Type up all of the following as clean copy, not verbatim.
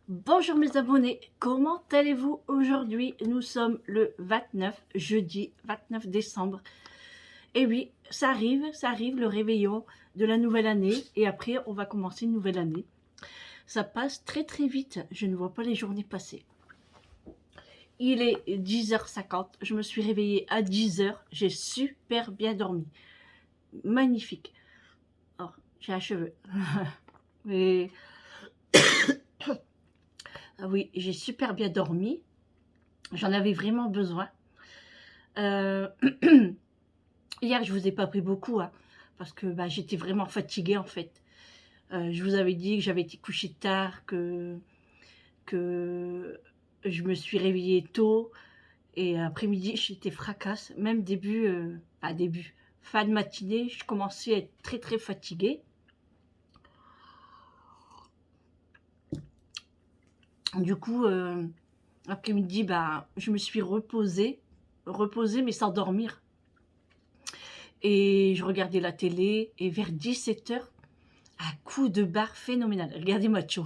Bonjour mes abonnés, comment allez-vous aujourd'hui? Nous sommes le 29, jeudi 29 décembre. Et oui, ça arrive le réveillon de la nouvelle année et après on va commencer une nouvelle année. Ça passe très très vite, je ne vois pas les journées passer. Il est 10h50, je me suis réveillée à 10h, j'ai super bien dormi. Magnifique. Oh, j'ai un cheveu. Mais ah oui, j'ai super bien dormi. J'en avais vraiment besoin. Euh, Hier, je vous ai pas pris beaucoup, hein, parce que j'étais vraiment fatiguée en fait. Je vous avais dit que j'avais été couchée tard, que je me suis réveillée tôt, et après-midi, j'étais fracasse. Même fin de matinée, je commençais à être très très fatiguée. Du coup, après-midi, je me suis reposée mais sans dormir. Et je regardais la télé, et vers 17h, un coup de barre phénoménal. Regardez Macho,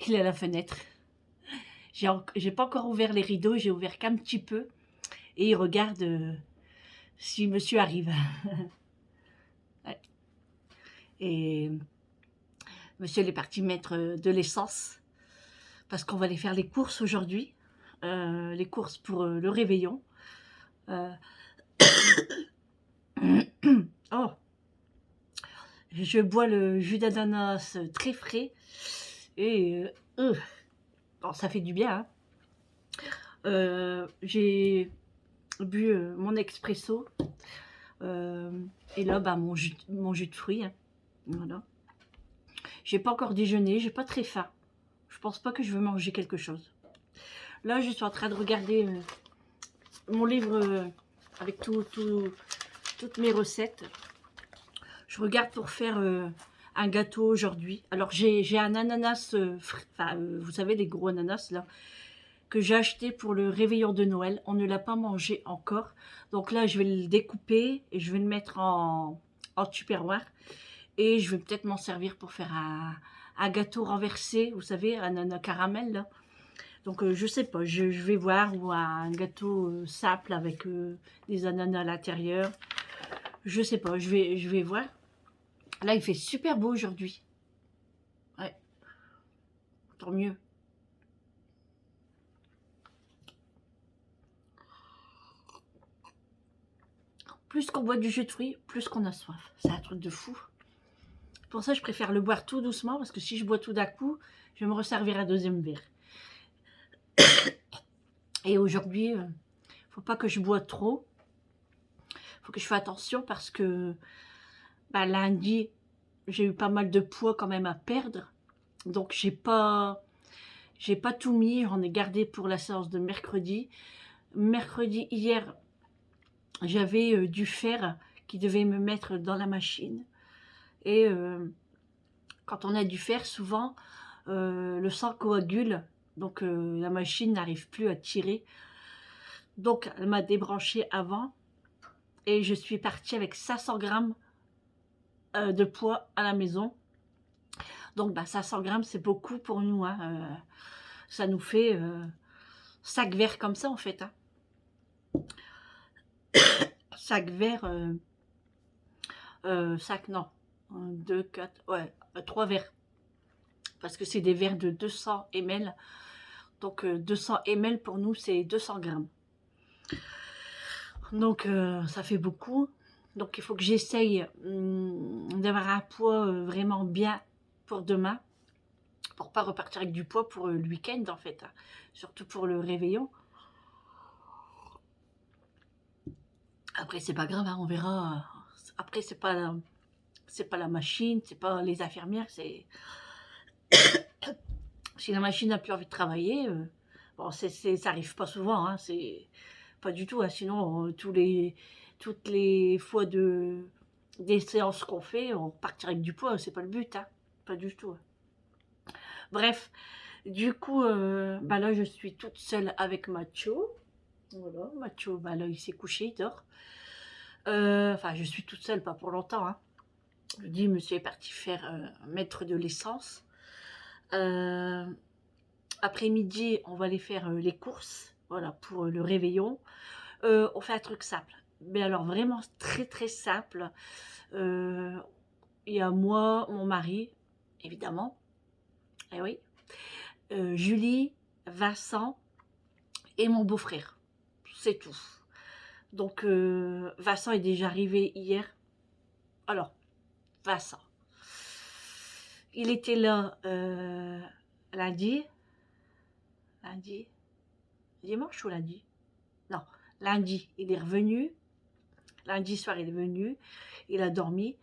il est à la fenêtre. J'ai pas encore ouvert les rideaux, j'ai ouvert qu'un petit peu. Et il regarde si monsieur arrive. Ouais. Et monsieur il est parti mettre de l'essence. Parce qu'on va aller faire les courses aujourd'hui. Les courses pour le réveillon. Euh, oh, je bois le jus d'ananas très frais. Et bon, ça fait du bien. Hein. J'ai bu mon expresso. Et là, mon jus de fruits. Hein. Voilà. J'ai pas encore déjeuné, j'ai pas très faim. Je pense pas que je veux manger quelque chose. Là, je suis en train de regarder mon livre avec toutes mes recettes. Je regarde pour faire un gâteau aujourd'hui. Alors, j'ai un ananas, vous savez, les gros ananas là, que j'ai acheté pour le réveillon de Noël. On ne l'a pas mangé encore. Donc là, je vais le découper et je vais le mettre en tupperware. Et je vais peut-être m'en servir pour faire un gâteau renversé, vous savez, un ananas caramel. Là. Donc je sais pas, je vais voir, ou un gâteau simple avec des ananas à l'intérieur. Je sais pas, je vais voir. Là, il fait super beau aujourd'hui. Ouais, tant mieux. Plus qu'on boit du jus de fruits, plus qu'on a soif. C'est un truc de fou. Pour ça, je préfère le boire tout doucement, parce que si je bois tout d'un coup, je vais me resservir un deuxième verre. Et aujourd'hui, faut pas que je bois trop. Faut que je fasse attention parce que lundi, j'ai eu pas mal de poids quand même à perdre. Donc j'ai pas tout mis, j'en ai gardé pour la séance de mercredi. Mercredi, hier, j'avais du fer qui devait me mettre dans la machine. Et quand on a du fer, souvent, le sang coagule. Donc la machine n'arrive plus à tirer. Donc elle m'a débranché avant. Et je suis partie avec 500 grammes de poids à la maison. Donc 500 grammes, c'est beaucoup pour nous. Hein. Ça nous fait 5 verres comme ça en fait. Hein. 5 verres, 5 non, 2, 4, ouais, 3 verres. Parce que c'est des verres de 200 ml. Donc 200 ml pour nous, c'est 200 grammes. Donc ça fait beaucoup. Donc il faut que j'essaye d'avoir un poids vraiment bien pour demain. Pour pas repartir avec du poids pour le week-end en fait. Hein. Surtout pour le réveillon. Après c'est pas grave, hein, on verra. Après c'est pas la machine, c'est pas les infirmières, c'est si la machine n'a plus envie de travailler, bon ça arrive pas souvent, hein, c'est pas du tout, hein, sinon toutes les fois des séances qu'on fait, on partirait avec du poids, c'est pas le but, hein, pas du tout. Hein. Bref, du coup, là je suis toute seule avec Macho. Voilà, Macho, là il s'est couché, il dort. Enfin, je suis toute seule, pas pour longtemps. Hein. Je dis, monsieur est parti mettre de l'essence. Après-midi, on va aller faire les courses, voilà, pour le réveillon. On fait un truc simple, mais alors vraiment très très simple. Euh, il y a moi, mon mari, évidemment, et oui, Julie, Vincent et mon beau-frère. C'est tout. Donc, Vincent est déjà arrivé hier. Alors, Vincent, il était là lundi, lundi, dimanche ou lundi? Non, lundi, il est revenu. Lundi soir, il est venu. Il a dormi.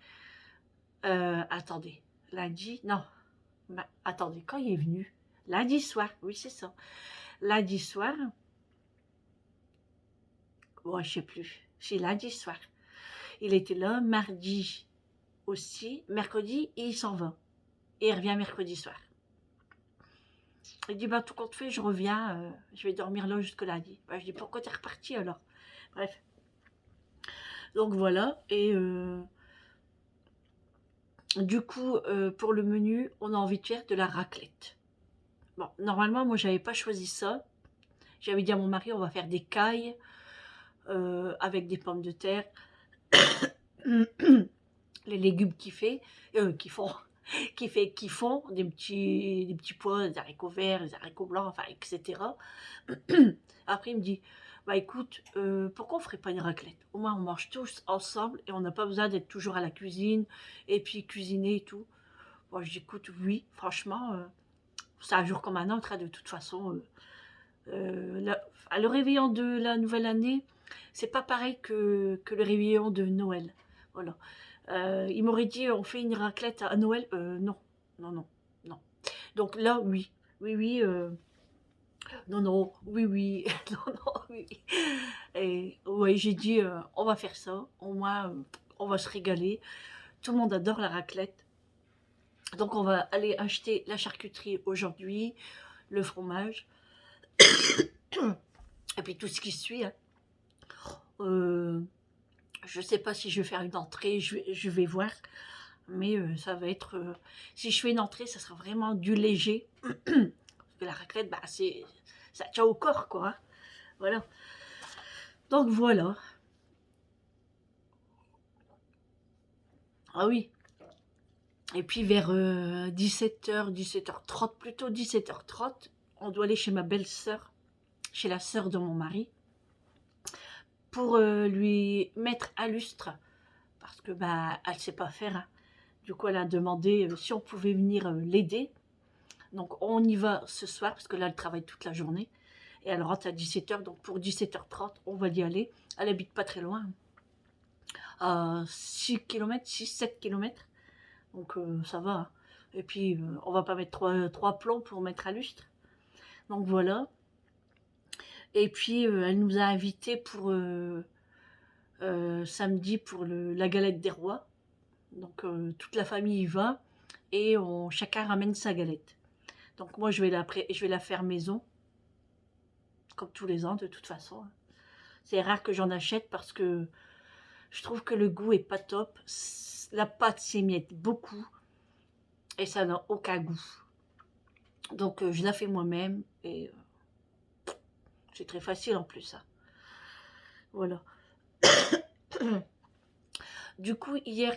Attendez, lundi, non. Attendez, quand il est venu? Lundi soir, oui, c'est ça. Lundi soir, ouais, je sais plus. C'est lundi soir. Il était là, mardi aussi, mercredi, et il s'en va. Et il revient mercredi soir. Il dit, bah, tout compte fait, je reviens, je vais dormir là jusque lundi. Bah, je dis, pourquoi t'es reparti alors? Bref. Donc voilà, et du coup, pour le menu, on a envie de faire de la raclette. Bon, normalement, moi, j'avais pas choisi ça. J'avais dit à mon mari, on va faire des cailles avec des pommes de terre, les légumes qui font, qui font des petits pois, des haricots verts, des haricots blancs, enfin, etc. Après, il me dit, bah écoute, pourquoi on ferait pas une raclette? Au moins, on mange tous ensemble et on n'a pas besoin d'être toujours à la cuisine et puis cuisiner et tout. Moi, je dis, écoute, oui, franchement, c'est un jour comme un autre, hein, de toute façon. À le réveillon de la nouvelle année, c'est pas pareil que le réveillon de Noël. Voilà. Il m'aurait dit, on fait une raclette à Noël. Non, non, non, non. Donc là, oui, oui, oui. Non, non, oui, oui, non, non, oui. Et ouais, j'ai dit, on va faire ça. Au moins, on va se régaler. Tout le monde adore la raclette. Donc, on va aller acheter la charcuterie aujourd'hui, le fromage, et puis tout ce qui suit, hein. Je ne sais pas si je vais faire une entrée, je vais voir. Mais ça va être... si je fais une entrée, ça sera vraiment du léger. Parce que la raclette, bah, ça tient au corps, quoi, hein. Voilà. Donc, voilà. Ah oui. Et puis, vers 17h, 17h30, plutôt 17h30, on doit aller chez ma belle-sœur, chez la sœur de mon mari, pour lui mettre à lustre. Parce que, bah, elle ne sait pas faire, hein. Du coup, elle a demandé si on pouvait venir l'aider. Donc, on y va ce soir, parce que là, elle travaille toute la journée. Et elle rentre à 17h, donc pour 17h30, on va y aller. Elle habite pas très loin, à 6 km, 6-7 km. Donc, ça va, hein. Et puis, on va pas mettre trois plombs pour mettre à lustre. Donc, voilà. Et puis, elle nous a invités pour samedi pour la galette des rois. Donc, toute la famille y va. Et chacun ramène sa galette. Donc moi, je vais la faire maison, comme tous les ans, de toute façon. C'est rare que j'en achète parce que je trouve que le goût est pas top. La pâte s'émiette beaucoup et ça n'a aucun goût. Donc je la fais moi-même et c'est très facile en plus, hein. Voilà. Du coup, hier,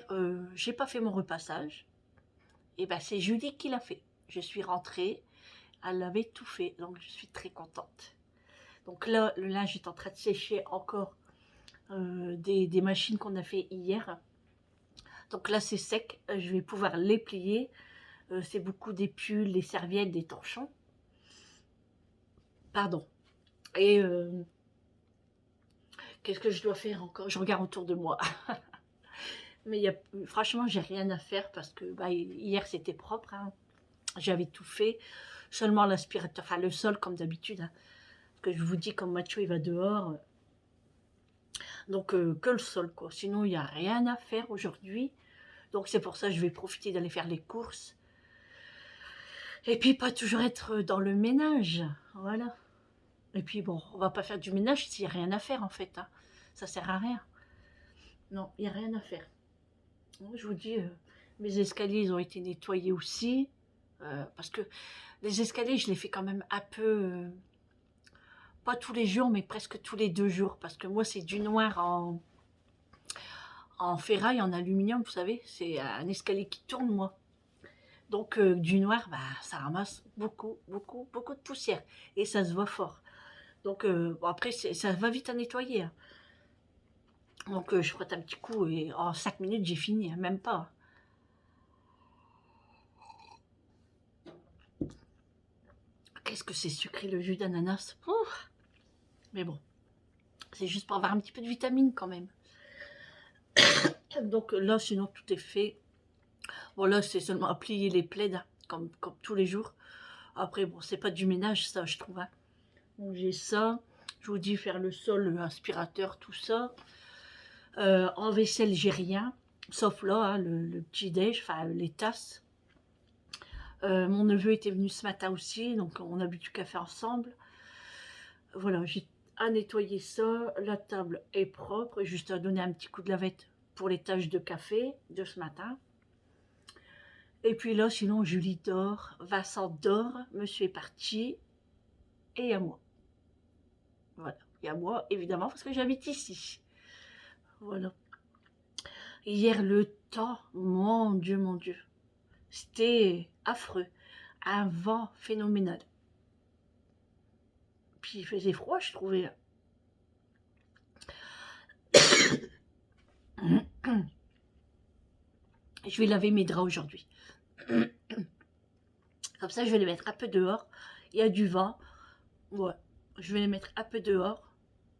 j'ai pas fait mon repassage. Et ben c'est Julie qui l'a fait. Je suis rentrée, elle avait tout fait, donc je suis très contente. Donc là, le linge est en train de sécher encore des machines qu'on a fait hier. Donc là, c'est sec, je vais pouvoir les plier. C'est beaucoup des pulls, des serviettes, des torchons. Pardon. Et qu'est-ce que je dois faire encore? Je regarde autour de moi. Mais franchement, j'ai rien à faire parce que bah, hier, c'était propre, hein. J'avais tout fait. Seulement l'aspirateur, enfin le sol comme d'habitude, hein. Parce que je vous dis, comme Mathieu, il va dehors. Donc, que le sol, quoi. Sinon, il n'y a rien à faire aujourd'hui. Donc, c'est pour ça que je vais profiter d'aller faire les courses. Et puis, pas toujours être dans le ménage. Voilà. Et puis, bon, on va pas faire du ménage s'il n'y a rien à faire, en fait, hein. Ça sert à rien. Non, il n'y a rien à faire. Je vous dis, mes escaliers, ils ont été nettoyés aussi. Parce que les escaliers, je les fais quand même un peu, pas tous les jours, mais presque tous les 2 jours. Parce que moi, c'est du noir en ferraille, en aluminium, vous savez. C'est un escalier qui tourne, moi. Donc, du noir, bah, ça ramasse beaucoup, beaucoup, beaucoup de poussière. Et ça se voit fort. Donc, bon, après, ça va vite à nettoyer, hein. Donc, je frotte un petit coup et en 5 minutes, j'ai fini, hein, même pas. Qu'est-ce que c'est sucré le jus d'ananas. Ouf. Mais bon, c'est juste pour avoir un petit peu de vitamine quand même. Donc là, sinon, tout est fait. Bon, là, c'est seulement à plier les plaids, hein, comme tous les jours. Après, bon, c'est pas du ménage, ça, je trouve, hein. Donc, j'ai ça. Je vous dis, faire le sol, l'aspirateur, tout ça. En vaisselle, j'ai rien. Sauf là, hein, le petit déj, enfin, les tasses. Mon neveu était venu ce matin aussi, donc on a bu du café ensemble. Voilà, j'ai à nettoyer ça. La table est propre, juste à donner un petit coup de lavette pour les taches de café de ce matin. Et puis là, sinon, Julie dort, Vincent dort, monsieur est parti, et il y a moi. Voilà, il y a moi, évidemment, parce que j'habite ici. Voilà. Hier, le temps, mon Dieu, c'était affreux. Un vent phénoménal. Puis il faisait froid, je trouvais. Je vais laver mes draps aujourd'hui. Comme ça, je vais les mettre un peu dehors. Il y a du vent. Ouais, je vais les mettre un peu dehors.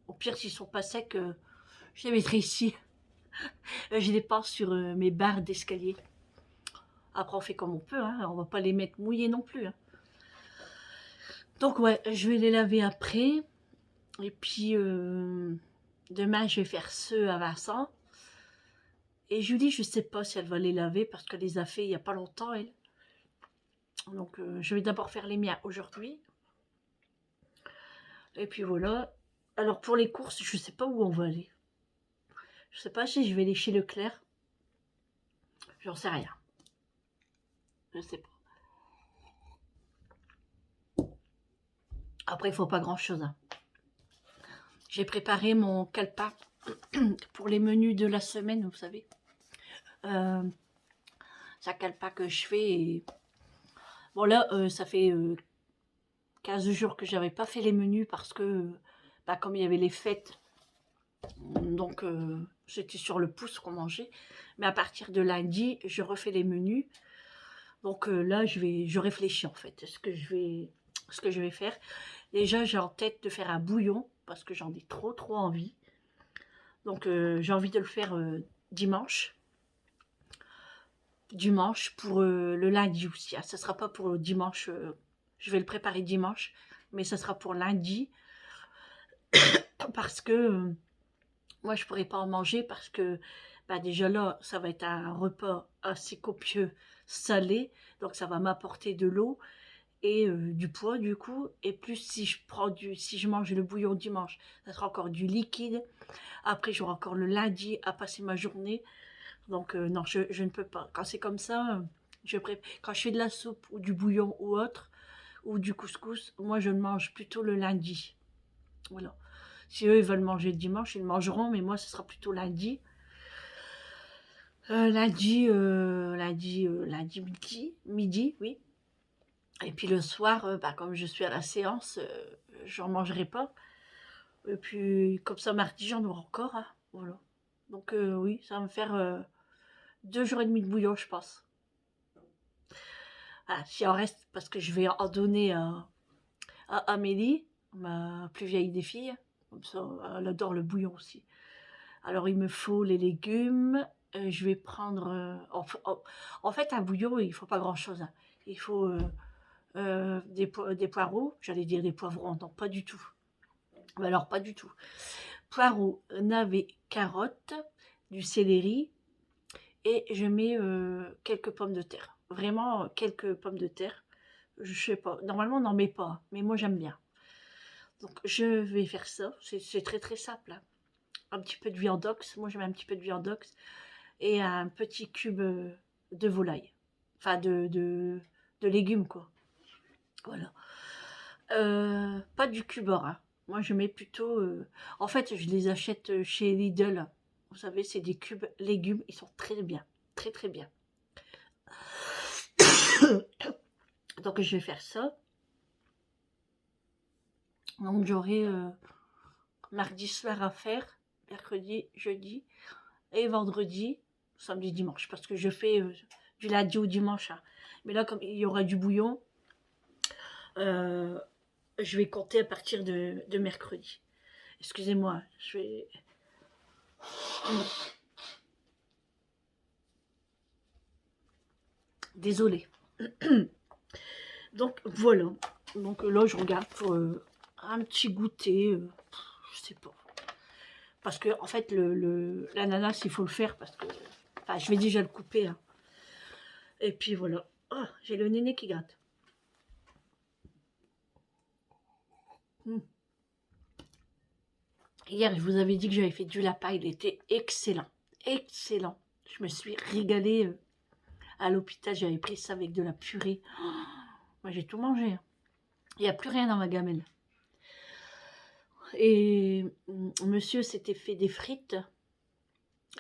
Au pire, s'ils sont pas secs, je les mettrai ici. Je les pense sur mes barres d'escalier. Après, on fait comme on peut, hein. On va pas les mettre mouillés non plus, hein. Donc ouais, je vais les laver après. Et puis, demain, je vais faire ceux à Vincent. Et Julie, je sais pas si elle va les laver parce qu'elle les a fait il y a pas longtemps, elle. Donc, je vais d'abord faire les miens aujourd'hui. Et puis voilà. Alors, pour les courses, je sais pas où on va aller. Je sais pas si je vais aller chez Leclerc. J'en sais rien. Je sais pas. Après, il faut pas grand-chose, hein. J'ai préparé mon calepin pour les menus de la semaine, vous savez. C'est un calepin que je fais. Et... bon, là, ça fait 15 jours que j'avais pas fait les menus parce que, bah, comme il y avait les fêtes, donc c'était sur le pouce qu'on mangeait. Mais à partir de lundi, je refais les menus. Donc là, je réfléchis en fait ce que je vais faire. Déjà, j'ai en tête de faire un bouillon parce que j'en ai trop envie. Donc j'ai envie de le faire dimanche. Dimanche pour le lundi aussi. Ah, ça sera pas pour dimanche. Je vais le préparer dimanche, mais ça sera pour lundi parce que moi je pourrais pas en manger parce que bah, déjà là, ça va être un repas assez copieux salé, donc ça va m'apporter de l'eau et du poids du coup, et plus si je mange le bouillon dimanche, ça sera encore du liquide. Après j'aurai encore le lundi à passer ma journée, donc non, je ne peux pas. Quand c'est comme ça, quand je fais de la soupe ou du bouillon ou autre, ou du couscous, moi je le mange plutôt le lundi. Voilà. Si eux ils veulent manger le dimanche, ils le mangeront, mais moi ce sera plutôt lundi. Lundi midi, oui. Et puis le soir, bah, comme je suis à la séance, j'en mangerai pas. Et puis comme ça, mardi, j'en aurai encore, hein. Voilà. Donc oui, ça va me faire 2 jours et demi de bouillon, je pense. Voilà, s'il en reste, parce que je vais en donner à Amélie, ma plus vieille des filles. Comme ça, elle adore le bouillon aussi. Alors il me faut les légumes. Je vais prendre... en fait, un bouillon, il faut pas grand-chose, hein. Il faut... des poireaux, j'allais dire des poivrons, non, pas du tout. Mais alors, pas du tout. Poireaux, navets, carottes, du céleri, et je mets quelques pommes de terre. Vraiment, quelques pommes de terre. Je sais pas, normalement, on n'en met pas, mais moi, j'aime bien. Donc, je vais faire ça. C'est très simple, hein. Un petit peu de viandox, moi, j'aime un petit peu de viandox, et un petit cube de volaille. Enfin, de de légumes, quoi. Voilà. Pas du cubeur, hein. Moi, je mets plutôt... En fait, je les achète chez Lidl. Vous savez, c'est des cubes légumes. Ils sont très bien. Très, très bien. Donc, je vais faire ça. Donc, j'aurai mardi soir à faire. Mercredi, jeudi et vendredi, samedi, dimanche. Parce que je fais du lundi au dimanche, hein. Mais là, comme il y aura du bouillon, je vais compter à partir de mercredi. Excusez-moi, je vais... Désolée. Donc voilà. Donc là, je regarde pour un petit goûter. Je sais pas. Parce que en fait, l'ananas, il faut le faire parce que... Enfin, je vais déjà le couper, hein. Et puis voilà. Oh, j'ai le nez qui gratte. Hier, je vous avais dit que j'avais fait du lapin. Il était excellent. Excellent. Je me suis régalée. À l'hôpital, j'avais pris ça avec de la purée. Oh, moi, j'ai tout mangé, hein. Il n'y a plus rien dans ma gamelle. Et monsieur s'était fait des frites.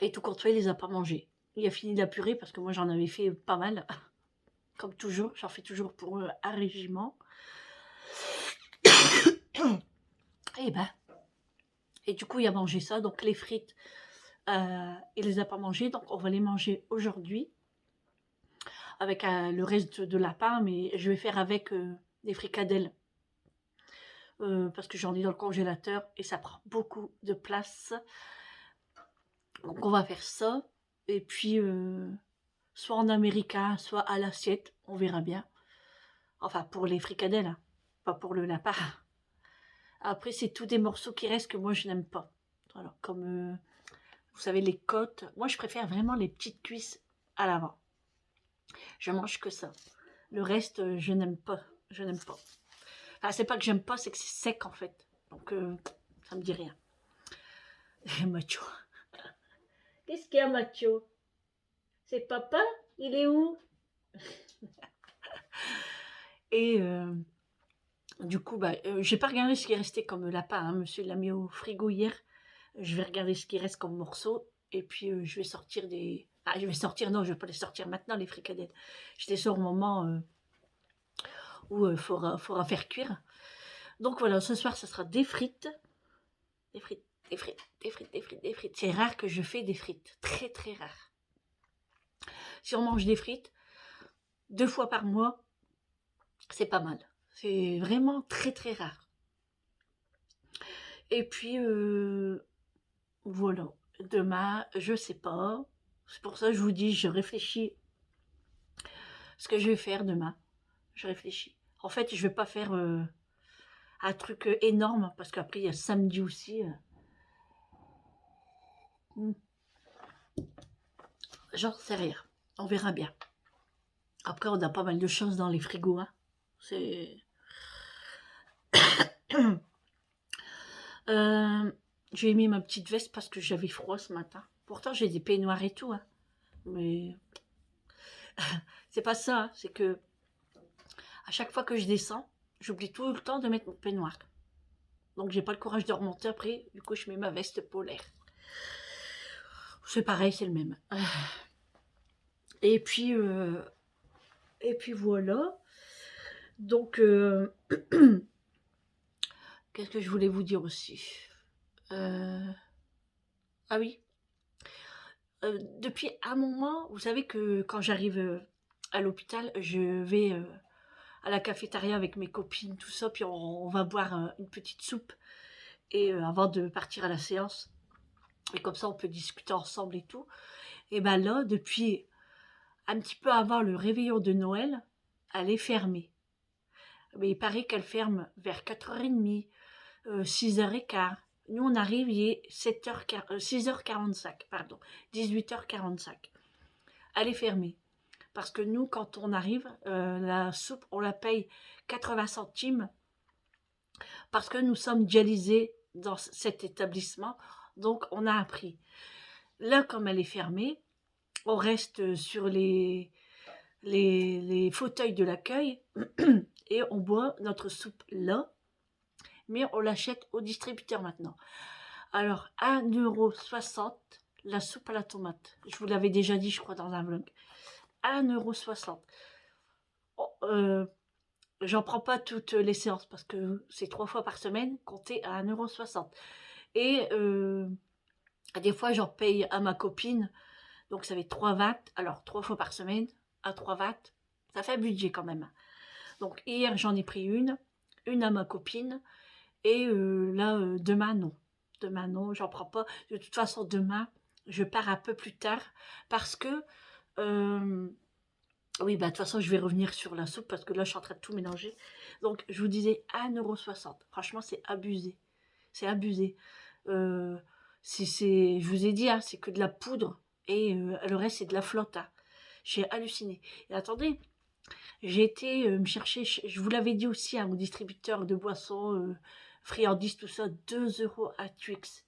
Et tout compte fait, il les a pas mangées. Il a fini de la purée parce que moi, j'en avais fait pas mal. Comme toujours, j'en fais toujours pour un régiment. Et ben... Et du coup, il a mangé ça. Donc, les frites, il les a pas mangées. Donc, on va les manger aujourd'hui. Avec le reste de lapin. Mais je vais faire avec des fricadelles. Parce que j'en ai dans le congélateur. Et ça prend beaucoup de place. Donc, on va faire ça. Et puis, soit en américain, soit à l'assiette. On verra bien. Enfin, pour les fricadelles. Hein, pas pour le lapin. Après, c'est tous des morceaux qui restent que moi, je n'aime pas. Voilà, comme, vous savez, les côtes. Moi, je préfère vraiment les petites cuisses à l'avant. Je mange que ça. Le reste, je n'aime pas. Je n'aime pas. Enfin, c'est pas que j'aime pas, c'est que c'est sec, en fait. Donc, ça me dit rien. Macho. Qu'est-ce qu'il y a, Macho? C'est papa? Il est où? Et... du coup, bah, j'ai pas regardé ce qui est resté comme lapin, hein. Monsieur l'a mis au frigo hier. Je vais regarder ce qui reste comme morceaux. Et puis, je vais sortir des... Ah, je vais sortir, non, je vais pas les sortir maintenant, les fricadelles. J'étais sur le moment où il faudra faire cuire. Donc voilà, ce soir, ce sera des frites. Des frites, des frites, des frites, des frites, des frites. C'est rare que je fais des frites. Très, très rare. Si on mange des frites 2 fois par mois, c'est pas mal. C'est vraiment très, très rare. Et puis, voilà. Demain, je sais pas. C'est pour ça que je vous dis, je réfléchis ce que je vais faire demain. Je réfléchis. En fait, je vais pas faire un truc énorme parce qu'après, il y a samedi aussi. J'en sais rien. On verra bien. Après, on a pas mal de choses dans les frigos, hein. C'est... j'ai mis ma petite veste parce que j'avais froid ce matin. Pourtant, j'ai des peignoirs et tout, hein. Mais c'est pas ça, hein. C'est que à chaque fois que je descends, j'oublie tout le temps de mettre mon peignoir. Donc, j'ai pas le courage de remonter après. Du coup, je mets ma veste polaire. C'est pareil, c'est le même. Et puis voilà. Donc, qu'est-ce que je voulais vous dire aussi? Ah oui. Depuis un moment, vous savez que quand j'arrive à l'hôpital, je vais à la cafétéria avec mes copines, tout ça, puis on va boire une petite soupe et avant de partir à la séance. Et comme ça, on peut discuter ensemble et tout. Et ben là, depuis un petit peu avant le réveillon de Noël, elle est fermée. Mais il paraît qu'elle ferme vers 4h30, 6h15. Nous, on arrive, il est 6h45, pardon, 18h45. Elle est fermée. Parce que nous, quand on arrive, la soupe, on la paye 80 centimes parce que nous sommes dialysés dans cet établissement. Donc, on a un prix. Là, comme elle est fermée, on reste sur les les fauteuils de l'accueil et on boit notre soupe là, mais on l'achète au distributeur maintenant. Alors, 1,60 € la soupe à la tomate. Je vous l'avais déjà dit, je crois, dans un vlog. 1,60 €. Oh, j'en prends pas toutes les séances parce que c'est 3 fois par semaine, comptez à 1,60 €. Et des fois, j'en paye à ma copine, donc ça fait 3,20 €. Alors, 3 fois par semaine, à 3,20 €, ça fait un budget quand même. Donc, hier, j'en ai pris une à ma copine, et là, demain, non. Demain, non, j'en prends pas. De toute façon, demain, je pars un peu plus tard parce que oui, bah, de toute façon, je vais revenir sur la soupe parce que là, je suis en train de tout mélanger. Donc, je vous disais 1,60 €. Franchement, c'est abusé. C'est abusé. Je vous ai dit, hein, c'est que de la poudre et le reste, c'est de la flotte. Hein. J'ai halluciné. Et attendez, j'ai été me chercher, je vous l'avais dit aussi, hein, au distributeur de boissons, friandises, tout ça, 2 € à Twix.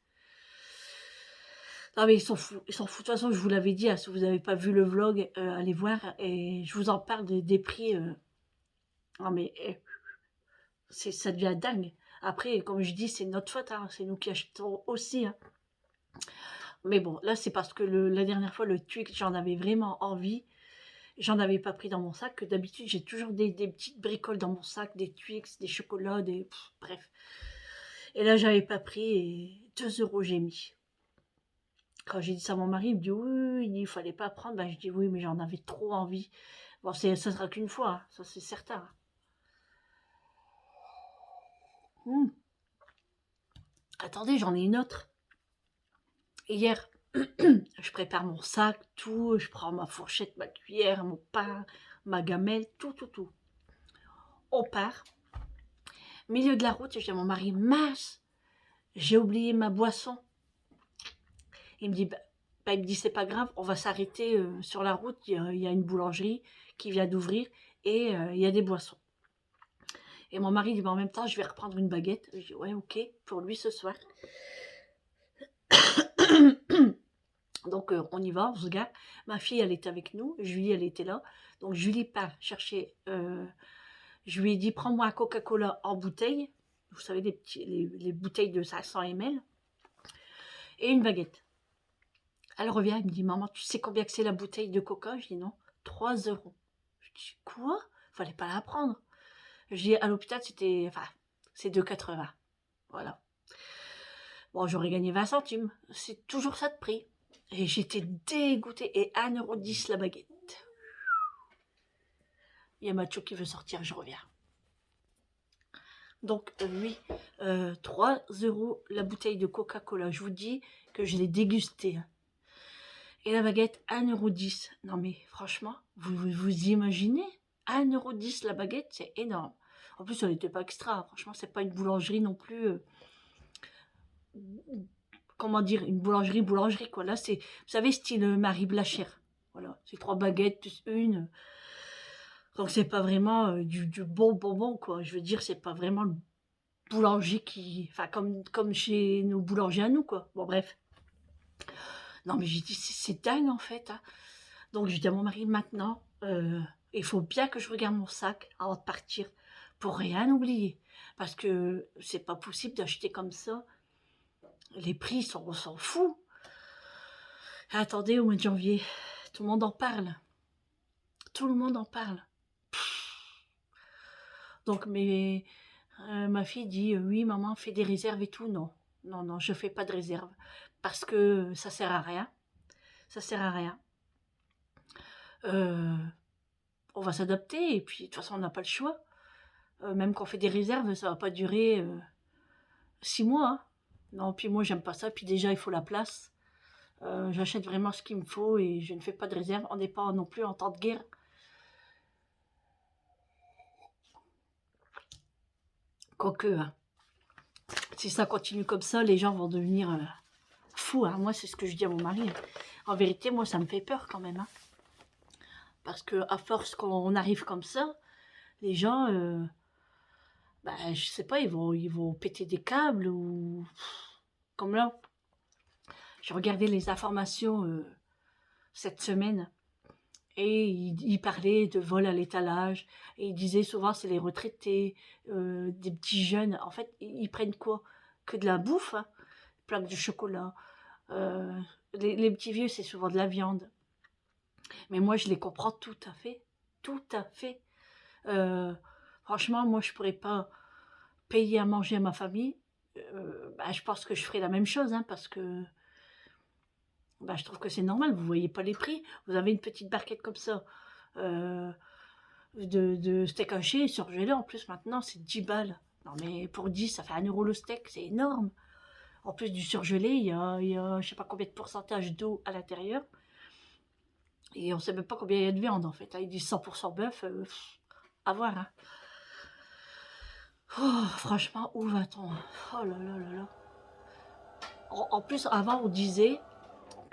Non mais ils s'en foutent, ils s'en foutent. De toute façon, je vous l'avais dit, hein, si vous n'avez pas vu le vlog, allez voir, et je vous en parle des prix. Non mais ça devient dingue. Après, comme je dis, c'est notre faute, hein, c'est nous qui achetons aussi. Hein. Mais bon, là, c'est parce que la dernière fois, le Twix, j'en avais vraiment envie. J'en avais pas pris dans mon sac, que d'habitude, j'ai toujours des petites bricoles dans mon sac, des Twix, des chocolats, bref. Et là, j'avais pas pris, et 2 € j'ai mis. Quand j'ai dit ça à mon mari, il me dit oui, il fallait pas prendre. Ben, je dis oui, mais j'en avais trop envie. Bon, ça sera qu'une fois, hein, ça c'est certain. Attendez, j'en ai une autre. Hier, je prépare mon sac, tout, je prends ma fourchette, ma cuillère, mon pain, ma gamelle, tout. On part. Milieu de la route, je dis à mon mari, mince, j'ai oublié ma boisson. Il me dit, il me dit, c'est pas grave, on va s'arrêter sur la route, il y a une boulangerie qui vient d'ouvrir et il y a des boissons. Et mon mari dit, en même temps, je vais reprendre une baguette. Je dis, ouais, ok, pour lui ce soir. Donc, on y va, on se gare. Ma fille, elle était avec nous. Julie, elle était là. Donc, Julie part chercher. Je lui ai dit, prends-moi un Coca-Cola en bouteille. Vous savez, les bouteilles de 500 ml. Et une baguette. Elle revient, elle me dit, maman, tu sais combien que c'est la bouteille de Coca? Je dis, non, 3 €. Je dis, quoi? Fallait pas la prendre. Je dis, à l'hôpital, c'est 2,80 €. Voilà. Bon, j'aurais gagné 20 centimes. C'est toujours ça de prix. Et j'étais dégoûtée. Et 1,10 € la baguette. Il y a Macho qui veut sortir, je reviens. Donc, oui, 3 € la bouteille de Coca-Cola. Je vous dis que je l'ai dégustée. Hein. Et la baguette, 1,10 €. Non, mais franchement, vous imaginez 1,10 € la baguette, c'est énorme. En plus, elle n'était pas extra. Franchement, c'est pas une boulangerie non plus. Comment dire, une boulangerie, quoi. Là, c'est, vous savez, style Marie Blachère. Voilà, c'est 3 baguettes plus une. Donc, c'est pas vraiment du bon bonbon, quoi. Je veux dire, c'est pas vraiment le boulanger qui... Enfin, comme chez nos boulangers à nous, quoi. Bon, bref. Non, mais j'ai dit, c'est dingue, en fait. Hein. Donc, j'ai dit à mon mari, maintenant, il faut bien que je regarde mon sac avant de partir pour rien oublier. Parce que c'est pas possible d'acheter comme ça. Les prix, on s'en fout. Attendez, au mois de janvier, tout le monde en parle. Tout le monde en parle. Donc, ma fille dit, oui, maman, fais des réserves et tout. Non, je fais pas de réserve. Parce que ça sert à rien. Ça sert à rien. On va s'adapter et puis de toute façon, on n'a pas le choix. Même quand on fait des réserves, ça va pas durer 6 mois. Hein. Non, puis moi, j'aime pas ça. Puis déjà, il faut la place. J'achète vraiment ce qu'il me faut et je ne fais pas de réserve. On n'est pas non plus en temps de guerre. Quoique, hein, si ça continue comme ça, les gens vont devenir fous. Hein. Moi, c'est ce que je dis à mon mari. En vérité, moi, ça me fait peur quand même. Hein. Parce que à force qu'on arrive comme ça, les gens, je sais pas, ils vont péter des câbles ou... Comme là, j'ai regardé les informations cette semaine Et il parlait de vol à l'étalage. Et il disait souvent, c'est les retraités, des petits jeunes. En fait, ils prennent quoi? Que de la bouffe, hein, plaque du chocolat. Euh, les petits vieux, c'est souvent de la viande. Mais moi, je les comprends tout à fait. Tout à fait. Euh, Franchement, moi, je pourrais pas payer à manger à ma famille. Bah, je pense que je ferais la même chose, hein, parce que bah, je trouve que c'est normal. Vous voyez pas les prix. Vous avez une petite barquette comme ça. euh, de steak haché surgelé. En plus, maintenant, c'est 10 balles. Non, mais pour 10, ça fait 1 € le steak. C'est énorme. En plus du surgelé, il y a je sais pas combien de pourcentage d'eau à l'intérieur. Et on sait même pas combien il y a de viande, en fait. Ils disent 100% bœuf. À voir, hein. Oh, franchement, où va-t-on? Oh là là là là. En plus, avant, on disait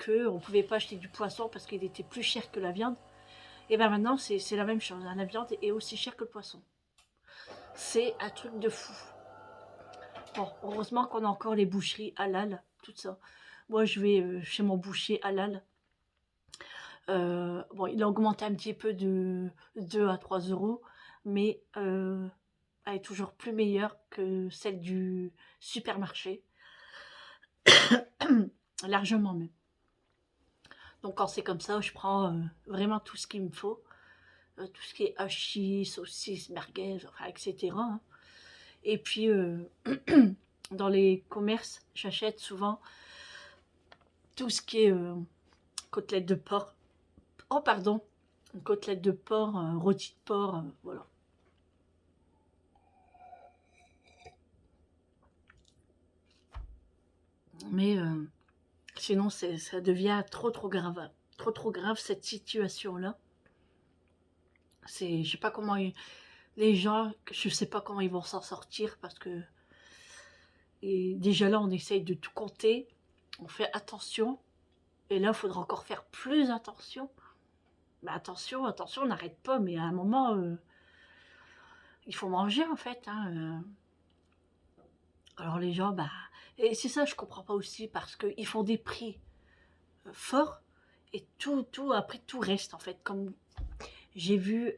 qu'on ne pouvait pas acheter du poisson parce qu'il était plus cher que la viande. Et bien maintenant, c'est la même chose, hein. La viande est aussi chère que le poisson. C'est un truc de fou. Bon, heureusement qu'on a encore les boucheries halal, tout ça. Moi, je vais chez mon boucher halal. Bon, il a augmenté un petit peu de 2 à 3 euros, mais elle est toujours plus meilleure que celle du supermarché. Largement même. Donc quand c'est comme ça, je prends vraiment tout ce qu'il me faut. Tout ce qui est hachis, saucisses, merguez, enfin, etc., hein. Et puis, dans les commerces, j'achète souvent tout ce qui est côtelette de porc. Oh, pardon, une côtelette de porc, rôti de porc, voilà. Mais sinon, ça devient trop grave. Trop grave, cette situation-là. Je sais pas comment les gens, je sais pas comment ils vont s'en sortir parce que et déjà là, on essaye de tout compter, on fait attention, et là, il faudra encore faire plus attention. Mais attention, on n'arrête pas, mais à un moment, il faut manger en fait, hein. Alors les gens, bah, et c'est ça, je comprends pas aussi, parce qu'ils font des prix forts, et après tout reste en fait. Comme j'ai vu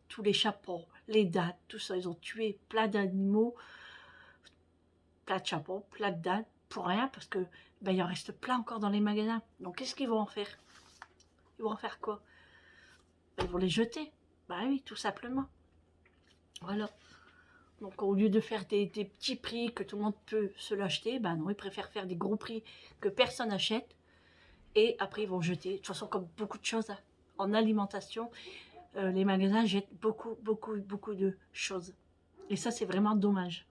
tous les chapons, les dattes, tout ça, ils ont tué plein d'animaux, plein de chapons, plein de dattes, pour rien, parce que ben, il en reste plein encore dans les magasins. Donc qu'est-ce qu'ils vont en faire? Ils vont en faire quoi? Ben, ils vont les jeter. Bah oui, tout simplement. Voilà. Donc au lieu de faire des petits prix que tout le monde peut se l'acheter, ben non, ils préfèrent faire des gros prix que personne n'achète. Et après, ils vont jeter. De toute façon, comme beaucoup de choses, hein, en alimentation, les magasins jettent beaucoup de choses. Et ça, c'est vraiment dommage.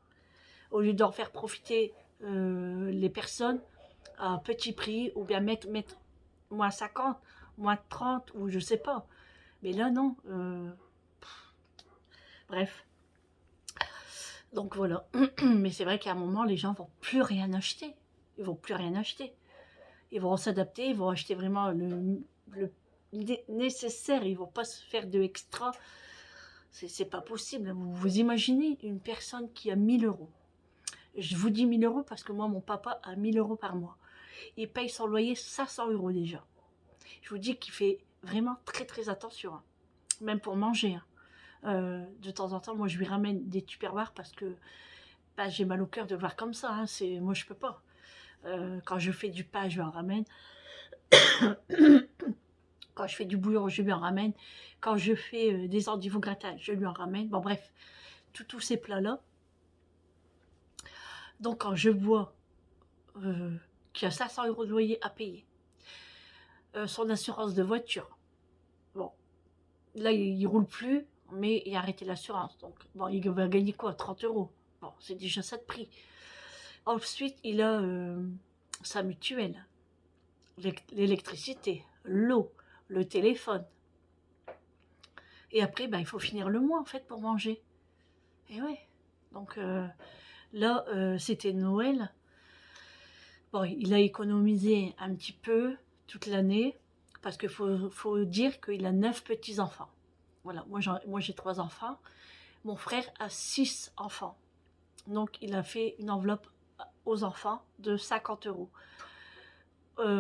Au lieu d'en faire profiter les personnes à un petit prix, ou bien mettre moins 50, moins 30, ou je sais pas. Mais là, non. Bref. Donc voilà. Mais c'est vrai qu'à un moment, les gens vont plus rien acheter. Ils vont plus rien acheter. Ils vont s'adapter, ils vont acheter vraiment le nécessaire. Ils vont pas se faire de extra. C'est pas possible. Vous imaginez une personne qui a 1 000 €. Je vous dis 1 000 € parce que moi, mon papa a 1 000 € par mois. Il paye son loyer 500 € déjà. Je vous dis qu'il fait vraiment très attention, hein. Même pour manger, hein. De temps en temps, moi, je lui ramène des tupperwares parce que bah, j'ai mal au cœur de voir comme ça, hein. Moi, je peux pas. Quand je fais du pain, je lui en ramène. Quand je fais du bouillon, je lui en ramène. Quand je fais des endives au gratin, je lui en ramène. Bon, bref, tous ces plats-là. Donc, quand je vois qu'il y a 500 € de loyer à payer, son assurance de voiture, bon, là, il roule plus, mais il a arrêté l'assurance. Donc, bon, il va gagner quoi? 30 €. Bon, c'est déjà ça de prix. Ensuite, il a sa mutuelle, l'électricité, l'eau, le téléphone. Et après, ben, il faut finir le mois, en fait, pour manger. Et ouais. Donc, là, c'était Noël. Bon, il a économisé un petit peu toute l'année, parce qu'il faut dire qu'il a 9 petits-enfants. Voilà, moi j'ai 3 enfants. Mon frère a 6 enfants. Donc, il a fait une enveloppe aux enfants de 50 €.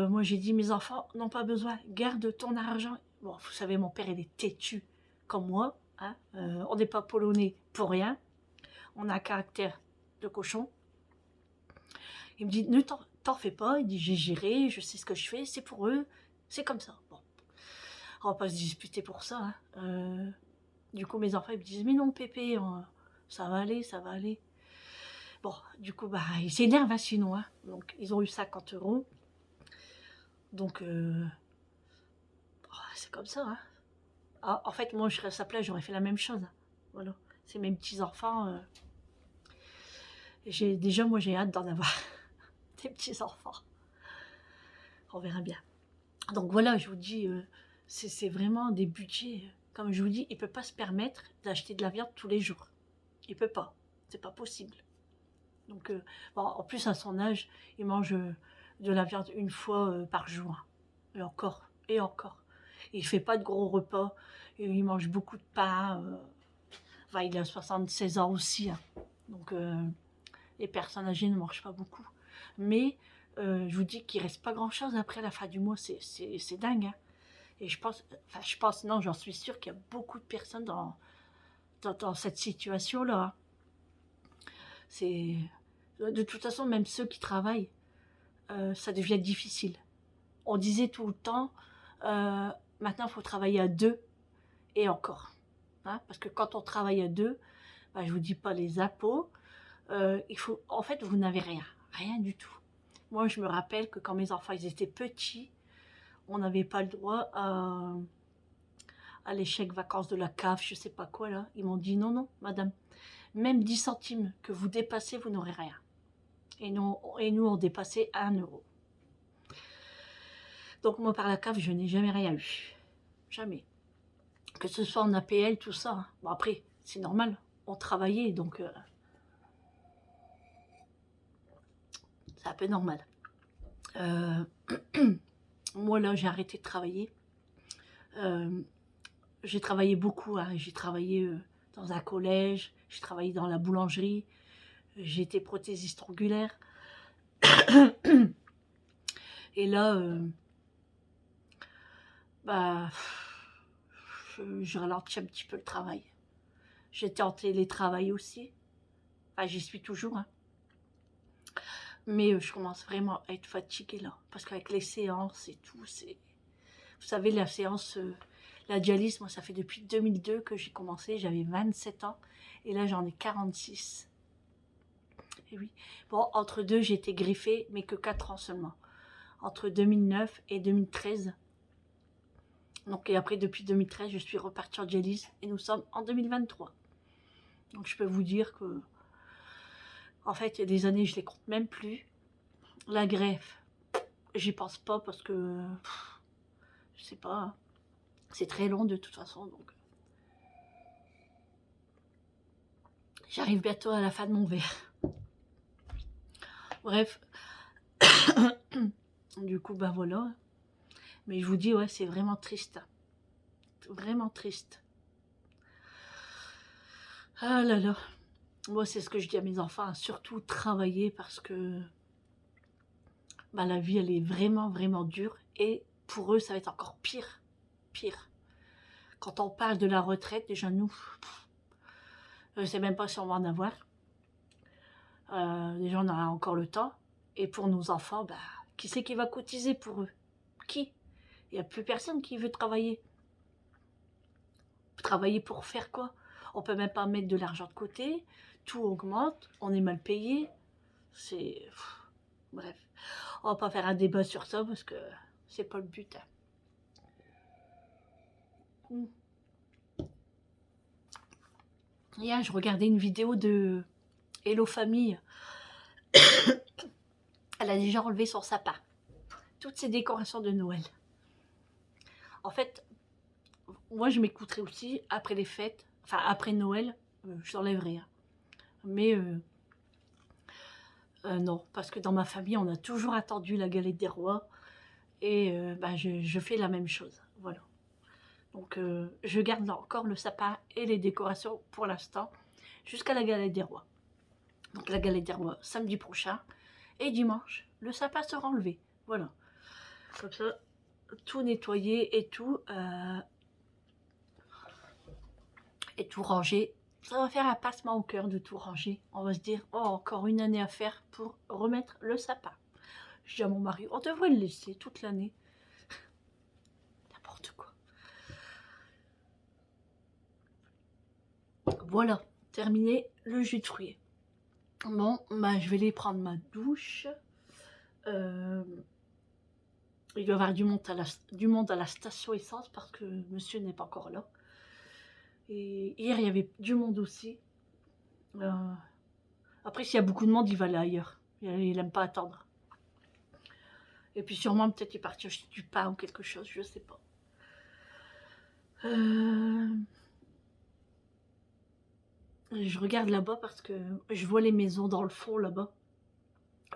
Moi, j'ai dit, mes enfants n'ont pas besoin, garde ton argent, Bon, vous savez, mon père, il est têtu comme moi. Hein. On n'est pas polonais pour rien. On a un caractère de cochon. Il me dit, ne t'en fais pas. Il dit, j'ai géré, je sais ce que je fais, c'est pour eux, c'est comme ça. Bon, on va pas se disputer pour ça. Hein. Du coup, mes enfants, ils me disent, mais non, Pépé, ça va aller, ça va aller. Bon, du coup, bah, ils s'énervent, hein, sinon. Hein. Donc, ils ont eu 50 €. Donc, c'est comme ça. Hein. Ah, en fait, moi, je serais à sa place, j'aurais fait la même chose. Hein. Voilà. C'est mes petits-enfants. Déjà, moi, j'ai hâte d'en avoir des petits-enfants. On verra bien. Donc, voilà, je vous dis, c'est vraiment des budgets. Comme je vous dis, il ne peut pas se permettre d'acheter de la viande tous les jours. Il ne peut pas. C'est pas possible. Donc, bon, en plus, à son âge, il mange de la viande une fois par jour. Et encore, et encore. Il ne fait pas de gros repas. Il mange beaucoup de pain. Enfin, il a 76 ans aussi. Hein. Donc, les personnes âgées ne mangent pas beaucoup. Mais, je vous dis qu'il ne reste pas grand-chose après la fin du mois. C'est dingue. Hein. Et je pense, non, j'en suis sûre qu'il y a beaucoup de personnes dans cette situation-là. C'est... De toute façon, même ceux qui travaillent, ça devient difficile. On disait tout le temps, maintenant il faut travailler à deux, et encore. Hein, parce que quand on travaille à deux, bah, je vous dis pas les impôts, en fait, vous n'avez rien, rien du tout. Moi, je me rappelle que quand mes enfants ils étaient petits, on n'avait pas le droit à l'échec vacances de la CAF, je sais pas quoi là. Ils m'ont dit non, non, madame, même 10 centimes que vous dépassez, vous n'aurez rien. Et nous, on dépassait 1 €. Donc moi, par la CAF, je n'ai jamais rien eu. Jamais. Que ce soit en APL, tout ça. Hein. Bon, après, c'est normal. On travaillait, donc c'est un peu normal. Moi, là, j'ai arrêté de travailler. J'ai travaillé beaucoup. Hein. J'ai travaillé dans un collège. J'ai travaillé dans la boulangerie. J'ai été prothésiste ongulaire. Et là, bah, je ralentis un petit peu le travail. J'étais en télétravail aussi. Enfin, j'y suis toujours. Hein. Mais je commence vraiment à être fatiguée là. Parce qu'avec les séances et tout, c'est... Vous savez, la séance, la dialyse, moi, ça fait depuis 2002 que j'ai commencé. J'avais 27 ans. Et là, j'en ai 46. Et oui. Bon, entre deux, j'ai été greffée, mais que 4 ans seulement. Entre 2009 et 2013. Donc, et après, depuis 2013, je suis repartie en dialyse. Et nous sommes en 2023. Donc, je peux vous dire que... En fait, il y a des années, je les compte même plus. La greffe, j'y pense pas parce que... je sais pas. Hein. C'est très long de toute façon. Donc, j'arrive bientôt à la fin de mon verre. Bref. Du coup, ben voilà. Mais je vous dis, ouais, c'est vraiment triste. Vraiment triste. Ah là là. Moi, c'est ce que je dis à mes enfants. Hein, surtout travailler parce que bah, la vie, elle est vraiment, vraiment dure. Et pour eux, ça va être encore pire. Pire. Quand on parle de la retraite, déjà nous, je ne sais même pas si on va en avoir. Déjà, on aura encore le temps. Et pour nos enfants, bah, qui c'est qui va cotiser pour eux? Qui? Il n'y a plus personne qui veut travailler. Travailler pour faire quoi? On peut même pas mettre de l'argent de côté. Tout augmente. On est mal payé. C'est... Bref. On va pas faire un débat sur ça parce que c'est pas le but. Hein. Hier, je regardais une vidéo de Hello Famille. Elle a déjà enlevé son sapin. Toutes ses décorations de Noël. En fait, moi, je m'écouterai aussi après les fêtes. Enfin, après Noël, je l'enlèverai. Hein. Mais non, parce que dans ma famille, on a toujours attendu la galette des rois. Et bah, je fais la même chose. Voilà. Donc, je garde encore le sapin et les décorations pour l'instant, jusqu'à la galette des rois. Donc, la galette des rois, samedi prochain. Et dimanche, le sapin sera enlevé. Voilà. Comme ça, tout nettoyer et tout ranger. Ça va faire un passement au cœur de tout ranger. On va se dire, oh, encore une année à faire pour remettre le sapin. Je dis à mon mari, on devrait le laisser toute l'année. N'importe quoi. Voilà, terminé le jus de fruits. Bon, bah, je vais aller prendre ma douche. Il doit y avoir du monde à la station essence parce que monsieur n'est pas encore là. Et hier, il y avait du monde aussi. Après, s'il y a beaucoup de monde, il va aller ailleurs. Il n'aime pas attendre. Et puis sûrement, peut-être, il partit acheter du pain ou quelque chose, je sais pas. Je regarde là-bas parce que je vois les maisons dans le fond là-bas.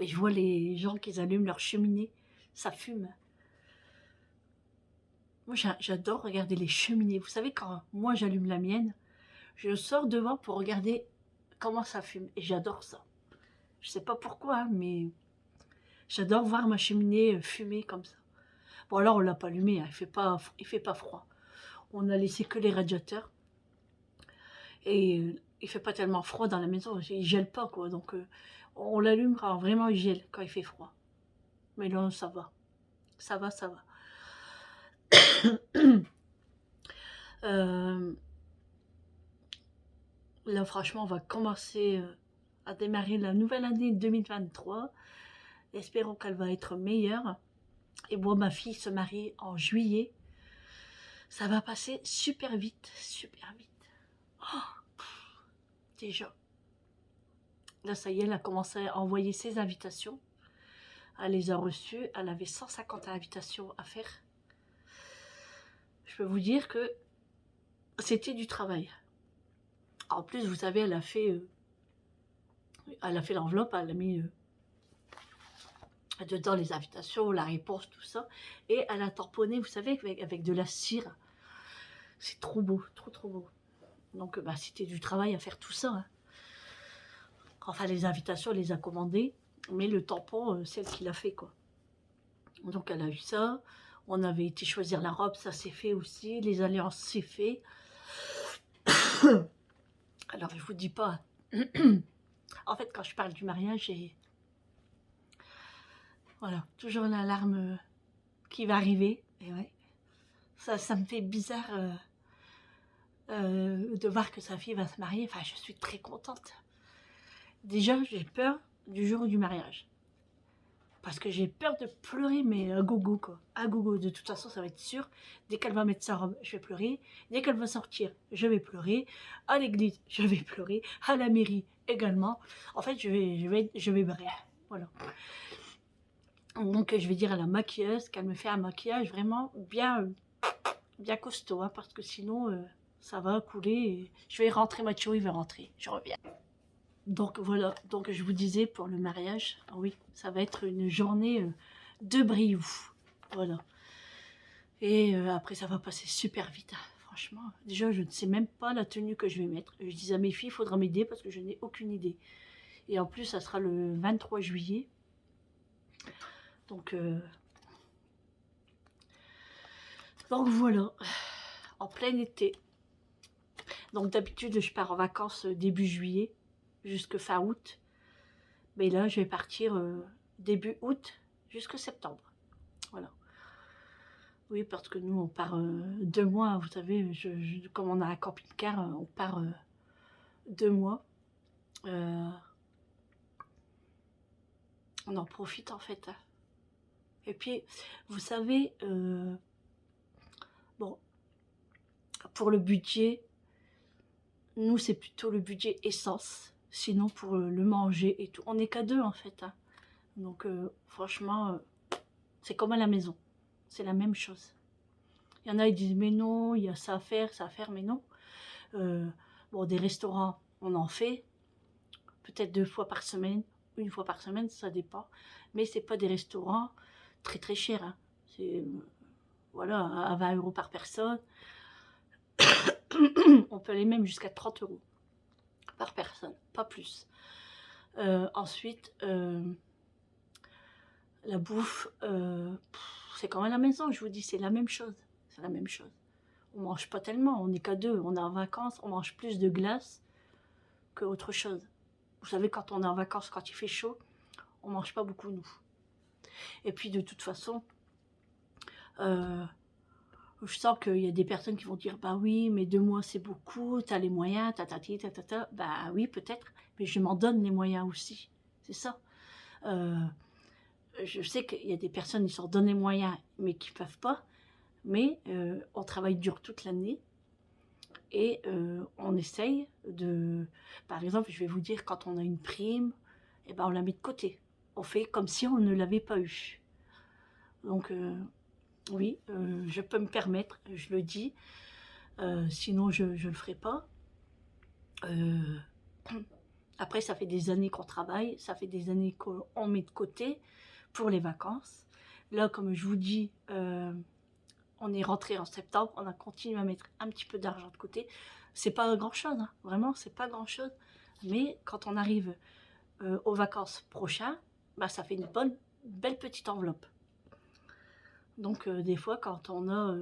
Et je vois les gens qui allument leur cheminée. Ça fume. Moi, j'adore regarder les cheminées. Vous savez, quand moi, j'allume la mienne, je sors devant pour regarder comment ça fume. Et j'adore ça. Je sais pas pourquoi, hein, mais j'adore voir ma cheminée fumer comme ça. Bon, alors, on l'a pas allumée, hein, il fait pas froid. On a laissé que les radiateurs. Et il fait pas tellement froid dans la maison. Il gèle pas, quoi. Donc, on l'allume quand vraiment il gèle, quand il fait froid. Mais là, ça va. Ça va, ça va. Là, franchement, on va commencer à démarrer la nouvelle année 2023. Espérons qu'elle va être meilleure. Et moi, ma fille se marie en juillet. Ça va passer super vite, super vite. Oh, déjà. Là, ça y est, elle a commencé à envoyer ses invitations. Elle les a reçues. Elle avait 150 invitations à faire. Je peux vous dire que c'était du travail. En plus, vous savez, elle a fait l'enveloppe, elle a mis dedans les invitations, la réponse, tout ça. Et elle a tamponné, vous savez, avec de la cire. C'est trop beau, trop trop beau. Donc, bah, c'était du travail à faire tout ça. Hein. Enfin, les invitations, elle les a commandées, mais le tampon, c'est elle qui l'a fait, quoi. Donc, elle a eu ça. On avait été choisir la robe, ça s'est fait aussi. Les alliances, c'est fait. Alors, je vous dis pas. En fait, quand je parle du mariage, j'ai... Voilà, toujours l'alarme qui va arriver. Et ouais, ça me fait bizarre de voir que sa fille va se marier. Enfin, je suis très contente. Déjà, j'ai peur du jour du mariage. Parce que j'ai peur de pleurer, mais à gogo, quoi. À gogo. De toute façon, ça va être sûr. Dès qu'elle va mettre sa robe, je vais pleurer. Dès qu'elle va sortir, je vais pleurer. À l'église, je vais pleurer. À la mairie, également. En fait, je vais briller. Voilà. Donc, je vais dire à la maquilleuse qu'elle me fait un maquillage vraiment bien costaud. Hein, parce que sinon, ça va couler. Et je vais rentrer, Mathieu, il va rentrer. Je reviens. Donc voilà, donc je vous disais pour le mariage, oui, ça va être une journée de briou, voilà. Et après ça va passer super vite, hein, franchement. Déjà je ne sais même pas la tenue que je vais mettre. Je dis à mes filles, il faudra m'aider parce que je n'ai aucune idée. Et en plus ça sera le 23 juillet. Donc voilà, en plein été. Donc d'habitude je pars en vacances début juillet jusque fin août. Mais là, je vais partir début août jusqu'à septembre. Voilà. Oui, parce que nous, on part 2 mois. Vous savez, comme on a un camping-car, on part 2 mois. On en profite, en fait. Hein. Et puis, vous savez, bon, pour le budget, nous, c'est plutôt le budget essence. Sinon, pour le manger et tout, on n'est qu'à 2, en fait. Hein. Donc, franchement, c'est comme à la maison. C'est la même chose. Il y en a, ils disent, mais non, il y a ça à faire, mais non. Bon, des restaurants, on en fait. Peut-être 2 fois par semaine, 1 fois par semaine, ça dépend. Mais c'est pas des restaurants très très chers. Hein. C'est, voilà, à 20 € par personne. On peut aller même jusqu'à 30 € par personne, pas plus. Ensuite, la bouffe, c'est comme à la maison, je vous dis, c'est la même chose. C'est la même chose. On mange pas tellement, on n'est qu'à deux. On est en vacances, on mange plus de glace que autre chose. Vous savez, quand on est en vacances, quand il fait chaud, on mange pas beaucoup, nous. Et puis, de toute façon, je sens qu'il y a des personnes qui vont dire, bah oui, mais 2 mois, c'est beaucoup, t'as les moyens, tatati, tatata. Bah oui, peut-être, mais je m'en donne les moyens aussi. C'est ça. Je sais qu'il y a des personnes qui s'en donnent les moyens, mais qui ne peuvent pas. Mais on travaille dur toute l'année et on essaye de... Par exemple, je vais vous dire, quand on a une prime, eh ben, on la met de côté. On fait comme si on ne l'avait pas eu. Donc, oui, je peux me permettre, je le dis. Sinon, je ne le ferai pas. Après, ça fait des années qu'on travaille, ça fait des années qu'on met de côté pour les vacances. Là, comme je vous dis, on est rentré en septembre, on a continué à mettre un petit peu d'argent de côté. C'est pas grand-chose, hein, vraiment, c'est pas grand-chose. Mais quand on arrive aux vacances prochaines, bah, ça fait une belle petite enveloppe. Donc, des fois, quand on a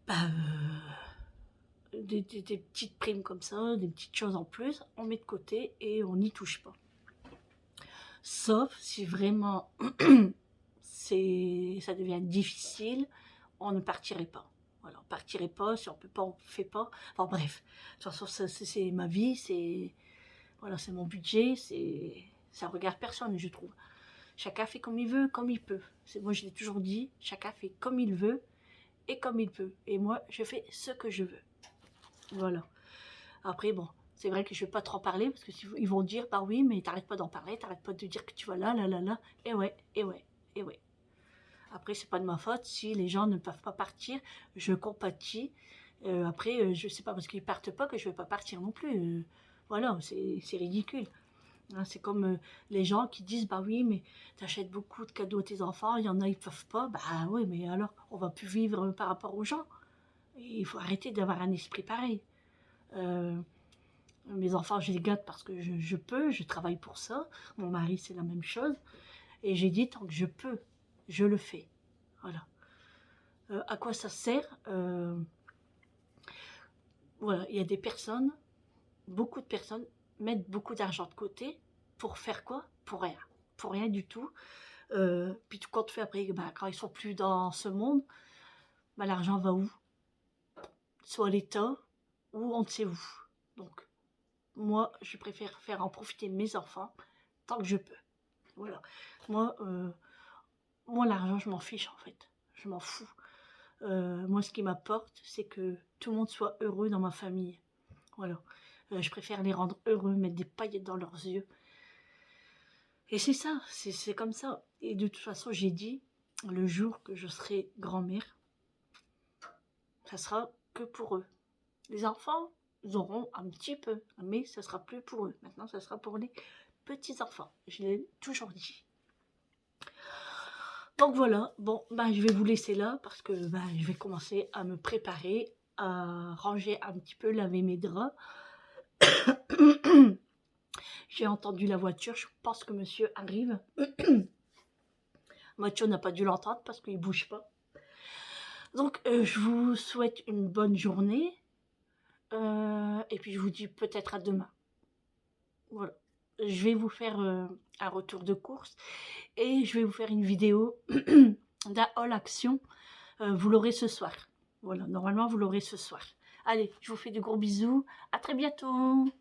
bah, des petites primes comme ça, des petites choses en plus, on met de côté et on n'y touche pas. Sauf si vraiment ça devient difficile, on ne partirait pas. Voilà, on partirait pas, si on peut pas, on fait pas. Enfin bref, de toute façon, c'est ma vie, c'est voilà, c'est mon budget, ça regarde personne, je trouve. Chacun fait comme il veut, comme il peut. Moi, je l'ai toujours dit, chacun fait comme il veut et comme il peut. Et moi, je fais ce que je veux. Voilà. Après, bon, c'est vrai que je ne vais pas trop en parler, parce qu'ils vont dire, bah oui, mais t'arrêtes pas d'en parler, t'arrêtes pas de dire que tu vas là, là, là, là. Et ouais, et ouais, et ouais. Après, c'est pas de ma faute si les gens ne peuvent pas partir, je compatis. Après, je sais pas parce qu'ils partent pas que je vais pas partir non plus. Voilà, c'est ridicule. Hein, c'est comme les gens qui disent, bah oui, mais t'achètes beaucoup de cadeaux à tes enfants, il y en a, ils peuvent pas. Bah oui, mais alors, on va plus vivre par rapport aux gens. Et il faut arrêter d'avoir un esprit pareil. Mes enfants, je les gâte parce que je peux, je travaille pour ça. Mon mari, c'est la même chose. Et j'ai dit, tant que je peux, je le fais. Voilà. À quoi ça sert Voilà, il y a des personnes, beaucoup de personnes, mettent beaucoup d'argent de côté pour faire quoi? Pour rien. Pour rien du tout. Puis tout compte fait après, bah, quand ils sont plus dans ce monde, bah, l'argent va où? Soit à l'État, ou on ne sait où. Donc, moi, je préfère faire en profiter mes enfants tant que je peux. Voilà. Moi, l'argent, je m'en fiche en fait. Je m'en fous. Moi, ce qui m'apporte, c'est que tout le monde soit heureux dans ma famille. Voilà. Je préfère les rendre heureux, mettre des paillettes dans leurs yeux. Et c'est ça, c'est comme ça. Et de toute façon, j'ai dit, le jour que je serai grand-mère, ça sera que pour eux. Les enfants, ils auront un petit peu, mais ça sera plus pour eux. Maintenant, ça sera pour les petits-enfants. Je l'ai toujours dit. Donc voilà, bon, bah, je vais vous laisser là parce que bah, je vais commencer à me préparer, à ranger un petit peu, laver mes draps. J'ai entendu la voiture, je pense que monsieur arrive. Mathieu n'a pas dû l'entendre parce qu'il ne bouge pas. Donc je vous souhaite une bonne journée et puis je vous dis peut-être à demain. Voilà. Je vais vous faire un retour de course et je vais vous faire une vidéo d'un haul action. Vous l'aurez ce soir. Voilà, normalement vous l'aurez ce soir. Allez, je vous fais de gros bisous. À très bientôt.